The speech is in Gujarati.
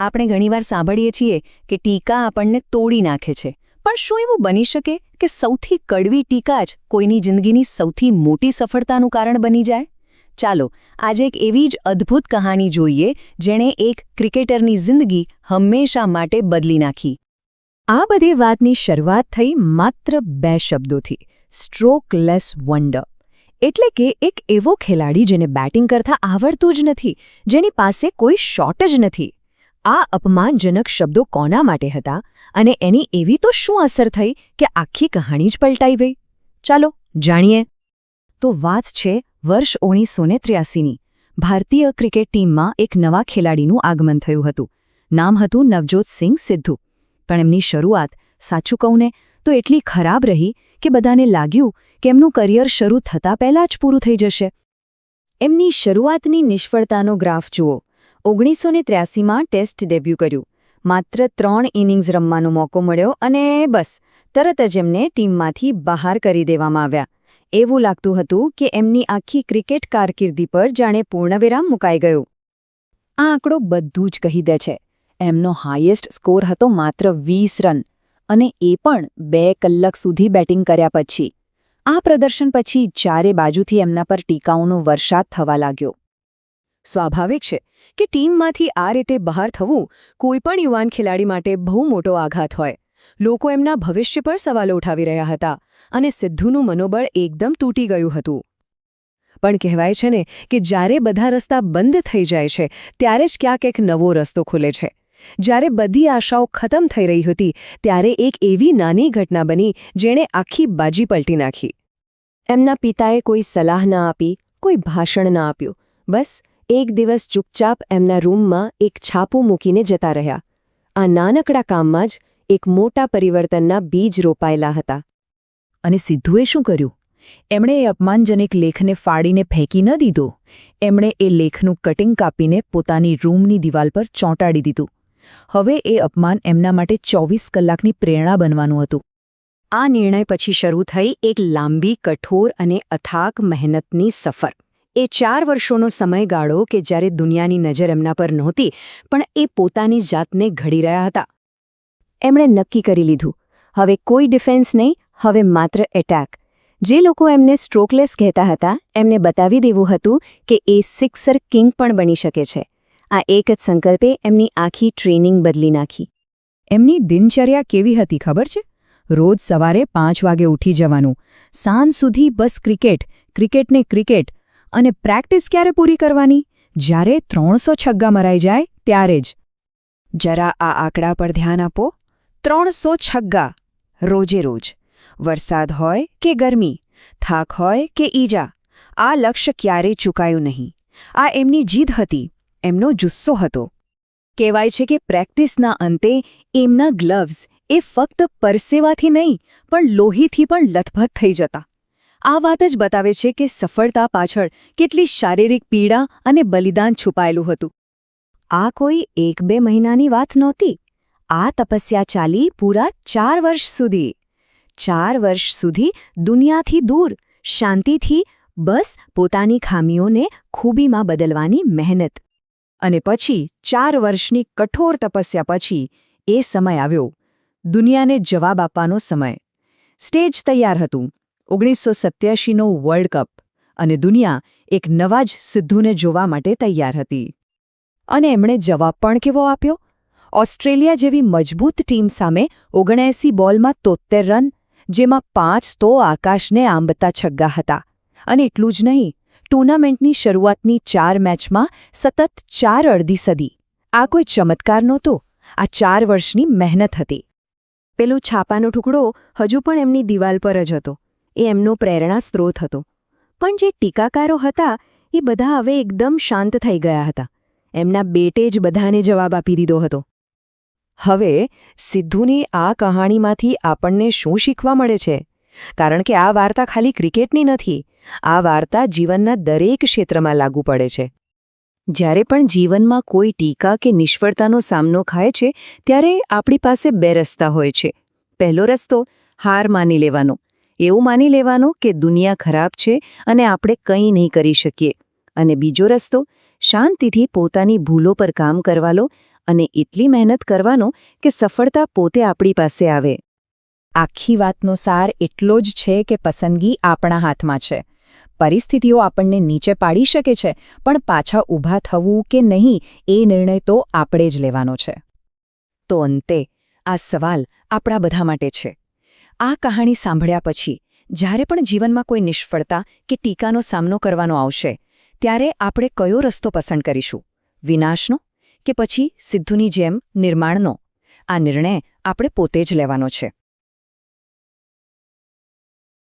આપણે ઘણીવાર સાંભળીએ છીએ કે ટીકા આપણને તોડી નાખે છે, પણ શું એવું બની શકે કે સૌથી કડવી ટીકા જ કોઈની જિંદગીની સૌથી મોટી સફળતાનું કારણ બની જાય? ચાલો આજે એક એવી જ અદ્ભુત કહાણી જોઈએ જેણે એક ક્રિકેટરની જિંદગી હંમેશા માટે બદલી નાખી. આ બધી વાતની શરૂઆત થઈ માત્ર 2 શબ્દોથી: સ્ટ્રોકલેસ વન્ડર. એટલે કે એક એવો ખેલાડી જેને બેટિંગ કરતા આવડતું જ નથી, જેની પાસે કોઈ શોટ જ નથી. આ અપમાનજનક શબ્દો કોના માટે હતા અને એની એવી તો શું અસર થઈ કે આખી કહાણી જ પલટાઈ ગઈ? ચાલો જાણીએ. તો વાત છે વર્ષ 1983ની. ભારતીય ક્રિકેટ ટીમમાં એક નવા ખેલાડીનું આગમન થયું હતું. નામ હતું નવજોતસિંહ સિદ્ધુ. પણ એમની શરૂઆત, સાચું કહું ને, તો એટલી ખરાબ રહી કે બધાને લાગ્યું કે એમનું કરિયર શરૂ થતાં પહેલાં જ પૂરું થઈ જશે. એમની શરૂઆતની નિષ્ફળતાનો ગ્રાફ જુઓ. 1983માં ટેસ્ટ ડેબ્યુ કર્યું. માત્ર 3 ઇનિંગ્સ રમવાનો મોકો મળ્યો અને બસ તરત જ એમને ટીમમાંથી બહાર કરી દેવામાં આવ્યા. એવું લાગતું હતું કે એમની આખી ક્રિકેટ કારકિર્દી પર જાણે પૂર્ણવિરામ મુકાઈ ગયું. આ આંકડો બધું જ કહી દે છે. એમનો હાઈએસ્ટ સ્કોર હતો માત્ર 20 રન, અને એ પણ 2 કલાક સુધી બેટિંગ કર્યા પછી. આ પ્રદર્શન પછી ચારે બાજુથી એમના પર ટીકાઓનો વરસાદ થવા લાગ્યો. સ્વાભાવિક છે કે ટીમમાંથી આ રીતે બહાર થવું કોઈપણ યુવાન ખેલાડી માટે બહુ મોટો આઘાત હોય. લોકો એમના ભવિષ્ય પર સવાલો ઉઠાવી રહ્યા હતા અને સિદ્ધુનું મનોબળ એકદમ તૂટી ગયું હતું. પણ કહેવાય છે ને કે જ્યારે બધા રસ્તા બંધ થઈ જાય છે ત્યારે જ ક્યાંક એક નવો રસ્તો ખુલે છે. જ્યારે બધી આશાઓ ખતમ થઈ રહી હતી ત્યારે એક એવી નાની ઘટના બની જેણે આખી બાજી પલટી નાખી. એમના પિતાએ કોઈ સલાહ ન આપી, કોઈ ભાષણ ન આપ્યું. બસ એક દિવસ ચૂપચાપ એમના રૂમમાં એક છાપું મૂકીને જતા રહ્યા. આ નાનકડા કામમાં જ એક મોટા પરિવર્તનના બીજ રોપાયેલા હતા. અને સિદ્ધુએ શું કર્યું? એમણે એ અપમાનજનક લેખને ફાડીને ફેંકી ન દીધો. એમણે એ લેખનું કટિંગ કાપીને પોતાની રૂમની દિવાલ પર ચોંટાડી દીધું. હવે એ અપમાન એમના માટે 24 કલાકની પ્રેરણા બનવાનું હતું. આ નિર્ણય પછી શરૂ થઈ એક લાંબી, કઠોર અને અથાગ મહેનતની સફર. એ 4 વર્ષોનો સમયગાળો કે જ્યારે દુનિયાની નજર એમના પર નહોતી, પણ એ પોતાની જાતને ઘડી રહ્યા હતા. એમણે નક્કી કરી લીધું, હવે કોઈ ડિફેન્સ નહીં, હવે માત્ર એટેક. જે લોકો એમને સ્ટ્રોકલેસ કહેતા હતા, એમને બતાવી દેવું હતું કે એ સિક્સર કિંગ પણ બની શકે છે. આ એક જ સંકલ્પે એમની આખી ટ્રેનિંગ બદલી નાખી. એમની દિનચર્યા કેવી હતી ખબર છે? રોજ સવારે 5 વાગે ઉઠી જવાનું, સાંજ સુધી બસ ક્રિકેટ, ક્રિકેટ ને ક્રિકેટ. અને પ્રેક્ટિસ ક્યારે પૂરી કરવાની? જ્યારે 300 છગ્ગા મરાઈ જાય ત્યારે જ. જરા આ આંકડા પર ધ્યાન આપો. 300 છગ્ગા રોજે રોજ. વરસાદ હોય કે ગરમી, થાક હોય કે ઈજા, આ લક્ષ્ય ક્યારેય ચૂકાયું નહીં. આ એમની જીદ હતી, એમનો જુસ્સો હતો. કહેવાય છે કે પ્રેક્ટિસના અંતે એમના ગ્લવ્સ એ ફક્ત પરસેવાથી નહીં પણ લોહીથી પણ લથબથ થઈ જતા. આ વાત જ બતાવે છે કે સફળતા પાછળ કેટલી શારીરિક પીડા અને બલિદાન છુપાયેલું હતું. આ કોઈ 1-2 મહિનાની વાત નહોતી. આ તપસ્યા ચાલી પૂરા 4 વર્ષ સુધી. 4 વર્ષ સુધી દુનિયાથી દૂર, શાંતિથી, બસ પોતાની ખામીઓને ખૂબીમાં બદલવાની મહેનત. અને પછી 4 વર્ષની કઠોર તપસ્યા પછી એ સમય આવ્યો. દુનિયાને જવાબ આપવાનો સમય. સ્ટેજ તૈયાર હતું. 1987નો વર્લ્ડ કપ. અને દુનિયા એક નવા જ સિદ્ધુને જોવા માટે તૈયાર હતી. અને એમણે જવાબ પણ કેવો આપ્યો? ઓસ્ટ્રેલિયા જેવી મજબૂત ટીમ સામે 79 બોલમાં 73 રન, જેમાં 5 તો આકાશને આંબતા છગ્ગા હતા. અને એટલું જ નહીં, ટૂર્નામેન્ટની શરૂઆતની 4 મેચમાં સતત 4 અડધી સદી. આ કોઈ ચમત્કાર નહોતો, આ 4 વર્ષની મહેનત હતી. પેલું છાપાનો ટુકડો હજુ પણ એમની દિવાલ પર જ હતો. એ એમનો પ્રેરણા સ્ત્રોત હતો. પણ જે ટીકાકારો હતા એ બધા હવે એકદમ શાંત થઈ ગયા હતા. એમના બેટે જ બધાને જવાબ આપી દીધો હતો. હવે સિદ્ધુની આ કહાણીમાંથી આપણને શું શીખવા મળે છે? કારણ કે આ વાર્તા ખાલી ક્રિકેટની નથી. આ વાર્તા જીવનના દરેક ક્ષેત્રમાં લાગુ પડે છે. જ્યારે પણ જીવનમાં કોઈ ટીકા કે નિષ્ફળતાનો સામનો થાય છે ત્યારે આપણી પાસે 2 રસ્તા હોય છે. પહેલો રસ્તો હાર માની લેવાનો. એવું માની લેવાનું કે દુનિયા ખરાબ છે અને આપણે કંઈ નહીં કરી શકીએ. અને બીજો રસ્તો શાંતિથી પોતાની ભૂલો પર કામ કરવાનો અને એટલી મહેનત કરવાનો કે સફળતા પોતે આપણી પાસે આવે. આખી વાતનો સાર એટલો જ છે કે પસંદગી આપણા હાથમાં છે. પરિસ્થિતિઓ આપણને નીચે પાડી શકે છે, પણ પાછા ઊભા થવું કે નહીં એ નિર્ણય તો આપણે જ લેવાનો છે. તો અંતે આ સવાલ આપણા બધા માટે છે. આ કહાણી સાંભળ્યા પછી જ્યારે પણ જીવનમાં કોઈ નિષ્ફળતા કે ટીકાનો સામનો કરવાનો આવશે, ત્યારે આપણે કયો રસ્તો પસંદ કરીશું? વિનાશનો કે પછી સિદ્ધુની જેમ નિર્માણનો? આ નિર્ણય આપણે પોતે જ લેવાનો છે.